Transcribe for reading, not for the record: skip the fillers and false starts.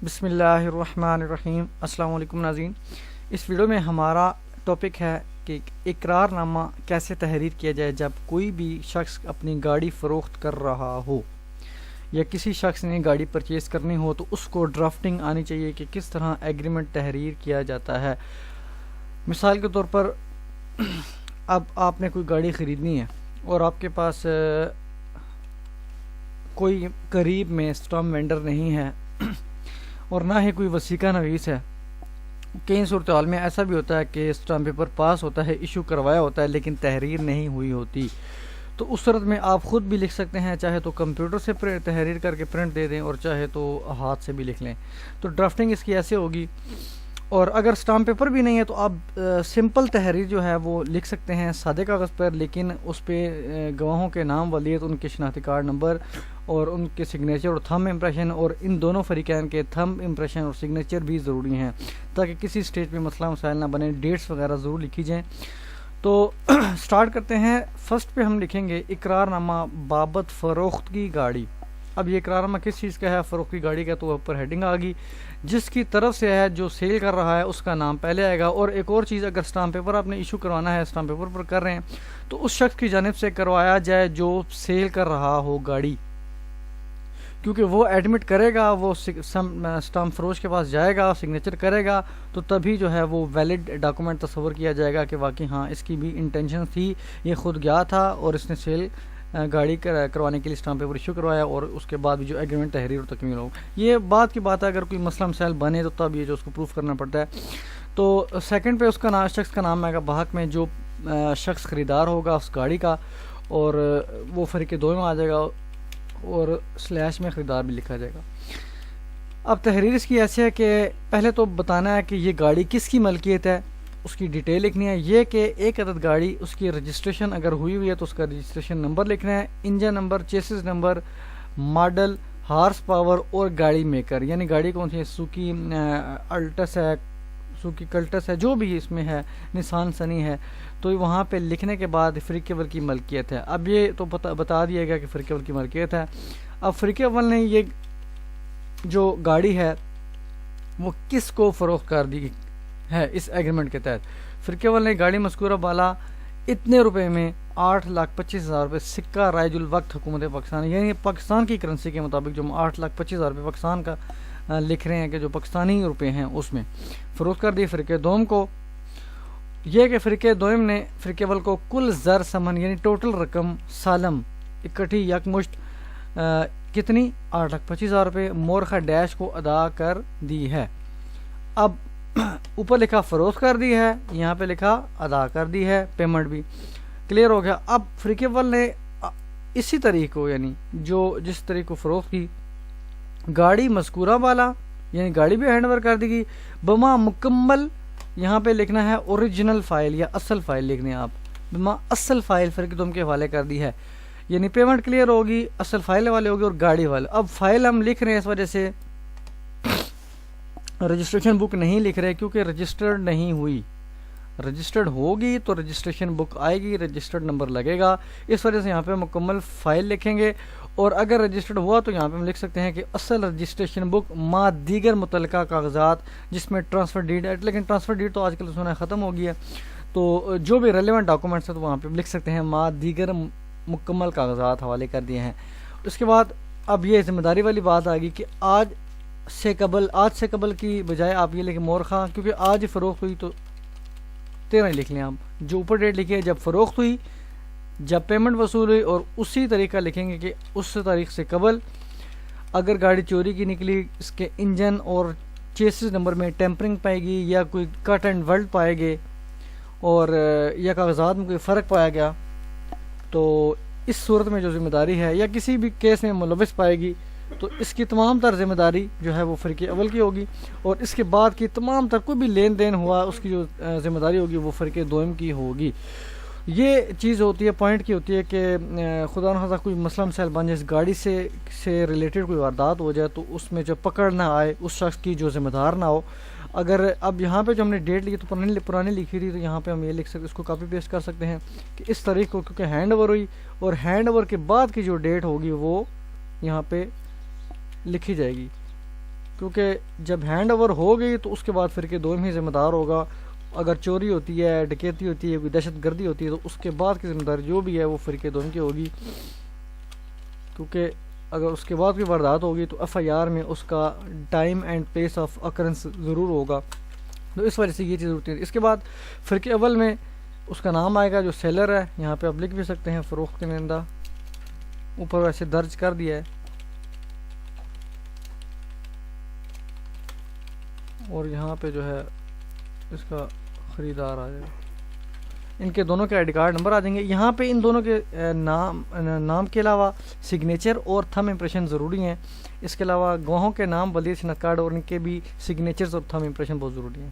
بسم اللہ الرحمن الرحیم۔ السلام علیکم ناظرین، اس ویڈیو میں ہمارا ٹاپک ہے کہ اقرار نامہ کیسے تحریر کیا جائے جب کوئی بھی شخص اپنی گاڑی فروخت کر رہا ہو یا کسی شخص نے گاڑی پرچیز کرنی ہو تو اس کو ڈرافٹنگ آنی چاہیے کہ کس طرح ایگریمنٹ تحریر کیا جاتا ہے۔ مثال کے طور پر اب آپ نے کوئی گاڑی خریدنی ہے اور آپ کے پاس کوئی قریب میں اسٹام وینڈر نہیں ہے اور نہ ہی کوئی وثیقہ نویس ہے۔ کئی صورتحال میں ایسا بھی ہوتا ہے کہ اسٹام پیپر پاس ہوتا ہے، ایشو کروایا ہوتا ہے، لیکن تحریر نہیں ہوئی ہوتی۔ تو اس صورت میں آپ خود بھی لکھ سکتے ہیں، چاہے تو کمپیوٹر سے تحریر کر کے پرنٹ دے دیں اور چاہے تو ہاتھ سے بھی لکھ لیں۔ تو ڈرافٹنگ اس کی ایسے ہوگی، اور اگر اسٹام پیپر بھی نہیں ہے تو آپ سمپل تحریر جو ہے وہ لکھ سکتے ہیں سادے کاغذ پر، لیکن اس پہ گواہوں کے نام، ولیت، ان کے شناختی کارڈ نمبر اور ان کے سگنیچر اور تھم امپریشن، اور ان دونوں فریقین کے تھم امپریشن اور سگنیچر بھی ضروری ہیں تاکہ کسی سٹیج پہ مسئلہ مسائل نہ بنے۔ ڈیٹس وغیرہ ضرور لکھی جائیں۔ تو سٹارٹ کرتے ہیں۔ فرسٹ پہ ہم لکھیں گے اقرار نامہ بابت فروخت کی گاڑی۔ اب یہ اقرار نامہ کس چیز کا ہے؟ فروخت کی گاڑی کا، تو اوپر ہیڈنگ آ گئی، جس کی طرف سے ہے جو سیل کر رہا ہے اس کا نام پہلے آئے گا۔ اور ایک اور چیز، اگر اسٹامپ پیپر آپ نے ایشو کروانا ہے، اسٹامپ پیپر پر کر رہے ہیں تو اس شخص کی جانب سے کروایا جائے جو سیل کر رہا ہو گاڑی، کیونکہ وہ ایڈمٹ کرے گا، وہ اسٹامپ فروش کے پاس جائے گا، سگنیچر کرے گا، تو تبھی جو ہے وہ ویلڈ ڈاکومنٹ تصور کیا جائے گا کہ واقعی ہاں اس کی بھی انٹینشن تھی، یہ خود گیا تھا اور اس نے سیل گاڑی کروانے کے لیے اسٹامپ پیپر ایشو کروایا، اور اس کے بعد بھی جو ایگریمنٹ تحریر اور تکمیل ہو۔ یہ بات کی بات ہے، اگر کوئی مسئلہ مسائل بنے تو تب یہ جو اس کو پروف کرنا پڑتا ہے۔ تو سیکنڈ پہ اس کا نام، شخص کا نام آئے گا بحق میں، جو شخص خریدار ہوگا اس گاڑی کا، اور وہ فریق دو میں آ جائے گا اور سلیش میں خریدار بھی لکھا جائے گا۔ اب تحریر اس کی ایسے ہے کہ پہلے تو بتانا ہے کہ یہ گاڑی کس کی ملکیت ہے، اس کی ڈیٹیل لکھنی ہے۔ یہ کہ ایک عدد گاڑی، اس کی رجسٹریشن اگر ہوئی ہے تو اس کا رجسٹریشن نمبر لکھنا ہے، engine number, chassis number, model, horse power اور گاڑی میکر، یعنی گاڑی کون سی ہے، سوکی الٹس ہے، سوکی کلٹس ہے، جو بھی اس میں ہے، نسان سنی ہے، تو وہاں پہ لکھنے کے بعد فریق اول کی ملکیت ہے۔ اب یہ تو بتا دیا گیا کہ فریق اول کی ملکیت ہے۔ اب فریق اول نے یہ جو گاڑی ہے وہ کس کو فروخت کر دی ہے اس ایگریمنٹ کے تحت؟ فریق اول نے گاڑی مذکورہ بالا اتنے روپے میں 8,25,000 روپے سکہ رائج الوقت حکومت پاکستان، یعنی پاکستان کی کرنسی کے مطابق جو 8,25,000 روپے پاکستان کا لکھ رہے ہیں کہ جو پاکستانی روپے ہیں، اس میں فروخت کر دی فریق دوم کو۔ یہ کہ فریق دوم نے فریق اول کو کل زر سمن یعنی ٹوٹل رقم سالم اکٹھی یکمشت کتنی 8,25,000 روپے مورخہ ڈیش کو ادا کر دی ہے۔ اب اوپر لکھا فروخت کر دی ہے، یہاں پہ لکھا ادا کر دی ہے، پیمنٹ بھی کلیئر ہو گیا۔ اب فریق اول نے اسی طریق کو، یعنی جس طریق کو فروخت کی، گاڑی مذکورہ بالا یعنی گاڑی بھی ہینڈ اوور کر دی گئی، بما مکمل، یہاں پہ لکھنا ہے اوریجنل فائل یا اصل فائل لکھنے آپ، بما اصل فائل فریق دوم کے حوالے کر دی ہے، یعنی پیمنٹ کلیئر ہوگی، اصل فائل والے ہوگی اور گاڑی والے۔ اب فائل ہم لکھ رہے ہیں اس وجہ سے رجسٹریشن بک نہیں لکھ رہے کیونکہ رجسٹرڈ نہیں ہوئی، رجسٹرڈ ہوگی تو رجسٹریشن بک آئے گی، رجسٹرڈ نمبر لگے گا، اس وجہ سے یہاں پہ مکمل فائل لکھیں گے۔ اور اگر رجسٹرڈ ہوا تو یہاں پہ ہم لکھ سکتے ہیں کہ اصل رجسٹریشن بک ما دیگر متعلقہ کاغذات جس میں ٹرانسفر ڈیڈ ہے، لیکن ٹرانسفر ڈیڈ تو آج کل سنا ہے ختم ہو گیا، تو جو بھی ریلیونٹ ڈاکومنٹس ہیں تو وہاں پہ لکھ سکتے ہیں ما دیگر مکمل کاغذات حوالے کر دیے ہیں۔ اس کے بعد اب یہ ذمہ داری والی بات آ گئی کہ آج سے قبل کی بجائے آپ یہ لکھیں مورخہ، کیونکہ آج فروخت ہوئی تو 13 لکھ لیں آپ، جو اوپر ڈیٹ لکھی ہے جب فروخت ہوئی، جب پیمنٹ وصول ہوئی، اور اسی طریقہ لکھیں گے کہ اس تاریخ سے قبل اگر گاڑی چوری کی نکلی، اس کے انجن اور چیسز نمبر میں ٹیمپرنگ پائے گی یا کوئی کٹ اینڈ ولڈ پائے گے اور یا کاغذات میں کوئی فرق پایا گیا، تو اس صورت میں جو ذمہ داری ہے، یا کسی بھی کیس میں ملوث پائے گی، تو اس کی تمام تر ذمہ داری جو ہے وہ فریق اول کی ہوگی، اور اس کے بعد کی تمام تر کوئی بھی لین دین ہوا اس کی جو ذمہ داری ہوگی وہ فریق دوم کی ہوگی۔ یہ چیز ہوتی ہے، پوائنٹ کی ہوتی ہے کہ خدا نخواستہ کوئی مسئلہ مسائل بن جائے، اس گاڑی سے ریلیٹڈ کوئی واردات ہو جائے تو اس میں جو پکڑ نہ آئے، اس شخص کی جو ذمہ دار نہ ہو۔ اگر اب یہاں پہ جو ہم نے ڈیٹ لکھی تو پرانی لکھی تھی، تو یہاں پہ ہم یہ لکھ سکتے، اس کو کاپی پیسٹ کر سکتے ہیں کہ اس تاریخ کو، کیونکہ ہینڈ اوور ہوئی، اور ہینڈ اوور کے بعد کی جو ڈیٹ ہوگی وہ یہاں پہ لکھی جائے گی۔ کیونکہ جب ہینڈ اوور ہو گئی تو اس کے بعد فرقہ دوم ہی ذمہ دار ہوگا. اگر چوری ہوتی ہے، ڈکیتی ہوتی ہے، کوئی دہشت گردی ہوتی ہے تو اس کے بعد کی ذمہ داری جو بھی ہے وہ فرقہ دوم کی ہوگی. کیونکہ اگر اس کے بعد کوئی واردات ہوگی تو ایف آئی آر میں اس کا time and place of occurrence ضرور ہوگا. تو اس وجہ سے یہ چیز ہوتی ہے. اس کے بعد فرقہ اول میں اس کا نام آئے گا جو سیلر ہے. یہاں پہ آپ لکھ بھی سکتے ہیں فروخت کنندہ، اوپر ویسے درج کر دیا ہے. اور یہاں پہ جو ہے اس کا خریدار آ جائے گا. ان کے دونوں کے آئی ڈی کارڈ نمبر آ جائیں گے. یہاں پہ ان دونوں کے نام کے علاوہ سگنیچر اور تھم امپریشن ضروری ہیں. اس کے علاوہ گواہوں کے نام، بلدیہ شناخت کارڈ اور ان کے بھی سگنیچرز اور تھم امپریشن بہت ضروری ہیں.